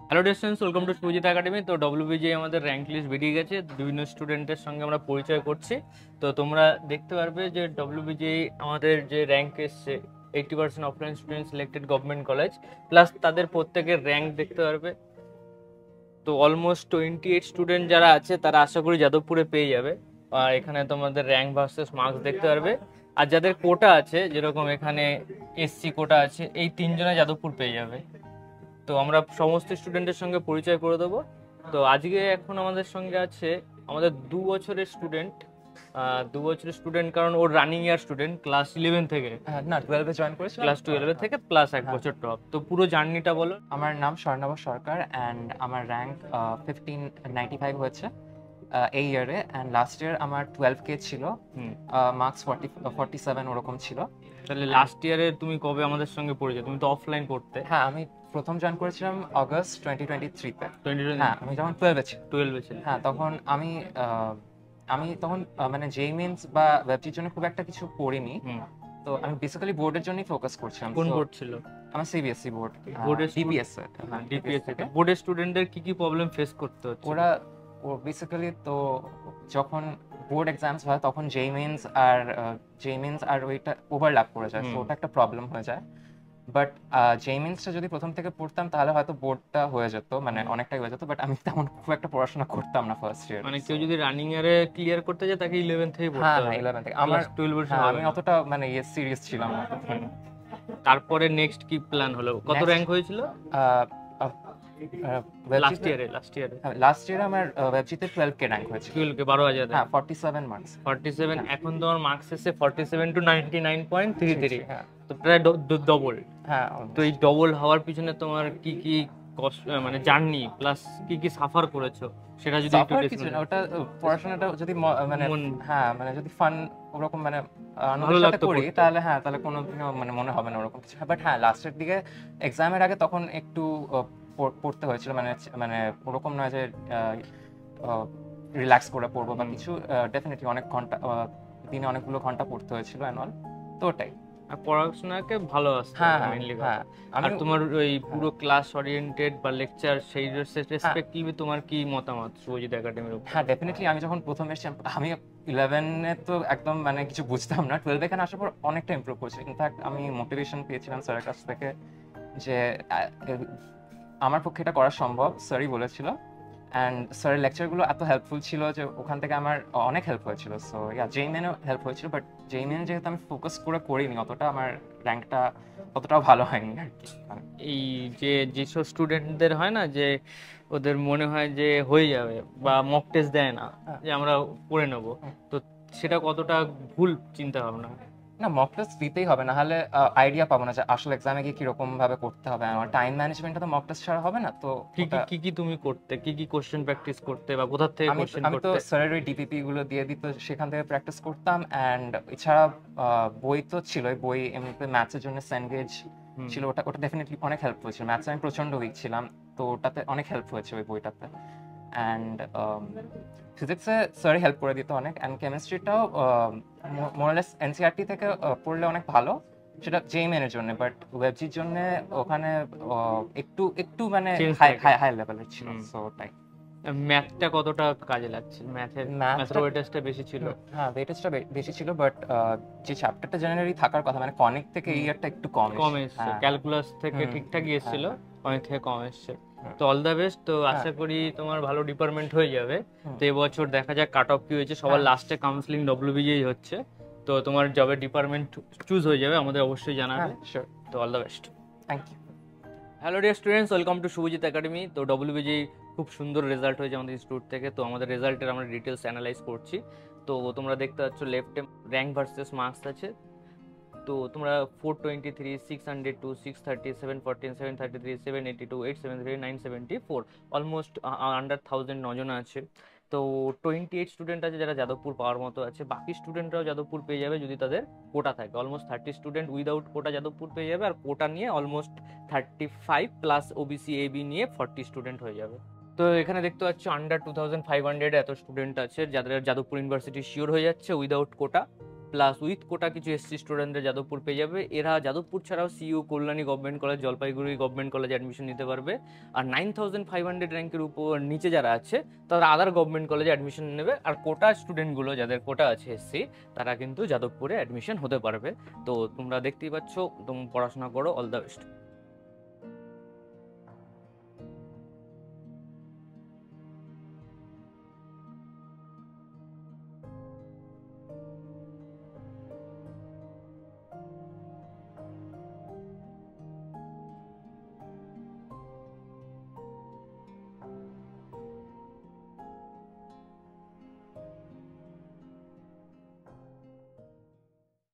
Hello distance, welcome to Sujit academy. তো ডব্লিউবিজে আমাদের rank list বেরিয়ে গেছে, বিভিন্ন স্টুডেন্টের সঙ্গে আমরা পরিচয় করছি। তো তোমরা দেখতে পারবে যে ডব্লিউবিজে আমাদের যে র্যাঙ্ক এসছে 80% offline student selected government college, plus তাদের প্রত্যেকের র্যাঙ্ক দেখতে পারবে। তো অলমোস্ট 28 স্টুডেন্ট যারা আছে তারা আশা করি যাদবপুরে পেয়ে যাবে। আর এখানে তোমাদের র্যাঙ্ক ভার্সেস মার্কস দেখতে পারবে। আর যাদের কোটা আছে, যেরকম এখানে এসসি কোটা আছে, এই তিনজনে যাদবপুর পেয়ে যাবে। তো আমরা সমস্ত স্টুডেন্টের সঙ্গে পরিচয় করে দেবো। তো আজকে এখন আমাদের সঙ্গে আছে আমাদের 2 বছরের স্টুডেন্ট, 2 বছরের স্টুডেন্ট, কারণ ওর রানিং ইয়ার স্টুডেন্ট ক্লাস 11 থেকে, না 12 জয়েন করেছি, ক্লাস 12 থেকে প্লাস 1 বছর টপ। তো পুরো জার্নিটা বলো। আমার নাম স্বর্ণাভ সরকার অ্যান্ড আমার র্যাঙ্ক 1595 হয়েছে এই ইয়ারে। অ্যান্ড লাস্ট ইয়ার আমার 12K ছিল, মার্কস 47 ওরকম ছিল। তাহলে লাস্ট ইয়ারে তুমি কবে আমাদের সঙ্গে পড়েছো? তুমি তো অফলাইন পড়তে। হ্যাঁ, আমি প্রথম জয়েন করেছিলাম অগস্ট 2023-তে। 2020? হ্যাঁ, আমি যখন 12 ছিল। 12 ছিল। হ্যাঁ, তখন আমি তখন মানে জেই মেন্স বা ওয়েবজির জন্য খুব একটা কিছু পড়িনি। তো আমি বেসিক্যালি বোর্ডের জন্যই ফোকাস করছিলাম। কোন বোর্ড ছিল? আমার সিবিএসসি বোর্ড, বোর্ডের ডিপিএস। ডিপিএস থেকে বোর্ডের স্টুডেন্টদের কি কি প্রবলেম ফেস করতে হচ্ছে? ওরা বেসিক্যালি তো যখন বোর্ড এক্সামস হয় তখন জেইমেন্স আর ওইটা ওভারল্যাপ করে যায়, তো ওটা একটা প্রবলেম হয়ে যায়। বাট জেইমেন্সটা যদি প্রথম থেকে পড়তাম তাহলে হয়তো বোর্ডটা হয়ে যেত, মানে অনেকটাই হয়ে যেত। বাট আমি তেমন খুব একটা পড়াশোনা করতাম না ফার্স্ট ইয়ার। মানে কেউ যদি রানিং ইয়ারে ক্লিয়ার করতে যায় তাকে 11 থেকে পড়তে হবে। 11 থেকে আমার 12 এর আমি অতটা মানে সিরিয়াস ছিলাম না। তারপরে নেক্সট কি প্ল্যান হলো? কত র্যাঙ্ক হয়েছিল লাস্ট ইয়ারে? আমার ওয়েবজিতে 12K র্যাঙ্ক হয়েছে। 12K 12,000। হ্যাঁ, 47 মার্কস। 47। এখন তোমার মার্কস এসে 47 to 99.33। হ্যাঁ, তো প্রায় ডবল। হ্যাঁ। তো এই ডবল হওয়ার পিছনে তোমার কি কি কষ্ট, মানে জার্নি প্লাস কি কি সাফার করেছো সেটা যদি একটু কিছু না, ওটা পড়াশোনাটা যদি মানে হ্যাঁ মানে যদি ফান ওরকম মানে আনন্দের সাথে করি তাহলে তাহলে কোনোদিনও মানে মনে হবে না ওরকম কিছু। বাট হ্যাঁ, লাস্টের দিকে এক্সামের আগে তখন একটু পড়তে হয়েছিল, মানে মানে ওরকম নয় যে রিল্যাক্স করে পড়বো বা কিছু। ডেফিনেটলি অনেক ঘন্টা, দিনে অনেকগুলো ঘন্টা পড়তে হয়েছিল অ্যানুয়াল। তো ওটাই। আর পড়াশোনাকে ভালো আসছে মেইনলি। আর তোমার ওই পুরো ক্লাস ওরিয়েন্টেড বা লেকচার সেই রেসপেক্টিভলি তোমার কি মতামত সুজিত একাডেমির উপর? হ্যাঁ, ডেফিনেটলি। আমি যখন প্রথম এসেছি, আমি 11-এ তো একদম মানে কিছু বুঝতাম না। 12 এখানে আসার পর অনেকটা ইমপ্রুভ করছি। ইনফ্যাক্ট আমি মোটিভেশন পেয়েছিলাম স্যারের কাছ থেকে যে আমার পক্ষে এটা করা সম্ভব, স্যারই বলেছিল। অ্যান্ড স্যারের লেকচারগুলো এত হেল্পফুল ছিল যে ওখান থেকে আমার অনেক হেল্প হয়েছিল। সো জেইমেনও হেল্প হয়েছিল, বাট জেইমেন যেহেতু আমি ফোকাস করে করিনি অতটা, আমার র্যাঙ্কটা অতটাও ভালো হয়নি আর কি। এই যেসব স্টুডেন্টদের হয় না যে ওদের মনে হয় যে হয়ে যাবে বা মক টেস্ট দেয় না যে আমরা পড়ে নেব, তো সেটা কতটা ভুল চিন্তা ভাবনা? না, মক টেস্ট দিতেই হবে, না হলে আইডিয়া পাবো না যে আসলে এক্সামে গিয়ে কিরকম ভাবে করতে হবে। আমার টাইম ম্যানেজমেন্টটা তো মক টেস্ট ছাড়া হবে না। তো কি কি তুমি করতে, কি কি কোশ্চেন প্র্যাকটিস করতে বা কোথা থেকে কোশ্চেন করতে? আমি তো স্যারের ওই ডিপিপি গুলো দিয়ে দিত, সেখান থেকে প্র্যাকটিস করতাম। অ্যান্ড এছাড়া বই তো ছিলই, বই এমনিতে ম্যাথসের জন্য স্যান্ডউইচ ছিল, ওটা ডেফিনেটলি অনেক হেল্প হয়েছিল। ম্যাথসে আমি প্রচন্ড উইক ছিলাম, তো ওটাতে অনেক হেল্প হয়েছে ওই বইটাতে। অ্যান্ড ফিজিক্সে স্যারই হেল্প করে দিত অনেক। অ্যান্ড কেমিস্ট্রিটাও মোরলেস এনসিআরটি থেকে পড়লে অনেক ভালো, সেটা জেইমেনের জন্য। বাট ওয়েবজির জন্য ওখানে একটু একটু মানে হাই লেভেলের ছিল। সো ওটাই। ম্যাথটা কতটা কাজে লাগছে? ম্যাথের ওয়েটেজটা বেশি ছিল? হ্যাঁ, ওয়েটেজটা বেশি ছিল, বাট যে চ্যাপ্টারটা জেনারেলি থাকার কথা, মানে কনিক থেকে এই ইয়ারটা একটু কম এসেছে। ক্যালকুলাস থেকে ঠিকঠাকই এসেছিল, কনিক থেকে কম এসেছে। তো অল দ্য বেস্ট। তো আশা করি তোমার ভালো ডিপার্টমেন্ট হয়ে যাবে। তো এবছর দেখা যাক কাট অফ কি হয়েছে। সবার লাস্টে কাউন্সিলিং ডব্লিউবিজেই হচ্ছে, তো তোমার জবের ডিপার্টমেন্ট চুজ হয়ে যাবে, আমাদের অবশ্যই জানাবে। তো all the best. Thank you. Hello dear students, welcome to Sujit academy. তো ডব্লিউবিজি খুব সুন্দর রেজাল্ট হয়েছে আমাদের ইনস্টিটিউট থেকে। তো আমাদের রেজাল্টের আমরা ডিটেলস অ্যানালাইজ করছি। তো তোমরা দেখতে পাচ্ছ লেফটে র্যাঙ্ক ভার্সেস মার্কস আছে। তো তোমরা 423, 602, 630, 714, 733, 782, 873, 974, অলমোস্ট আন্ডার 1000 নজন আছে। তো 28 স্টুডেন্ট আছে যারা যাদবপুর পাওয়ার মতো আছে। বাকি স্টুডেন্টরাও যাদবপুর পেয়ে যাবে যদি তাদের কোটা থাকে। অলমোস্ট 30 স্টুডেন্ট উইদাউট কোটা যাদবপুর পেয়ে যাবে, আর কোটা নিয়ে অলমোস্ট 35 প্লাস ওবিসি এবি নিয়ে 40 স্টুডেন্ট হয়ে যাবে। তো এখানে দেখতে পাচ্ছ আন্ডার 2500 এত স্টুডেন্ট আছে যাদের যাদবপুর ইউনিভার্সিটি শিওর হয়ে যাচ্ছে without quota. Plus with quota কিছু এসসি স্টুডেন্টরা যাদবপুর পেয়ে যাবে। এরা যাদবপুর ছাড়াও CU, Kalyani government college, Jalpaiguri government কলেজে অ্যাডমিশন নিতে পারবে। আর 9500 র্যাঙ্কের উপর নিচে যারা আছে তারা আদার গভর্নমেন্ট কলেজে অ্যাডমিশন নেবে। আর কোটা স্টুডেন্টগুলো যাদের কোটা আছে এসসি, তারা কিন্তু যাদবপুরে অ্যাডমিশন হতে পারবে। তো তোমরা দেখতেই পাচ্ছ, তোমরা পড়াশোনা করো, অল দ্য বেস্ট।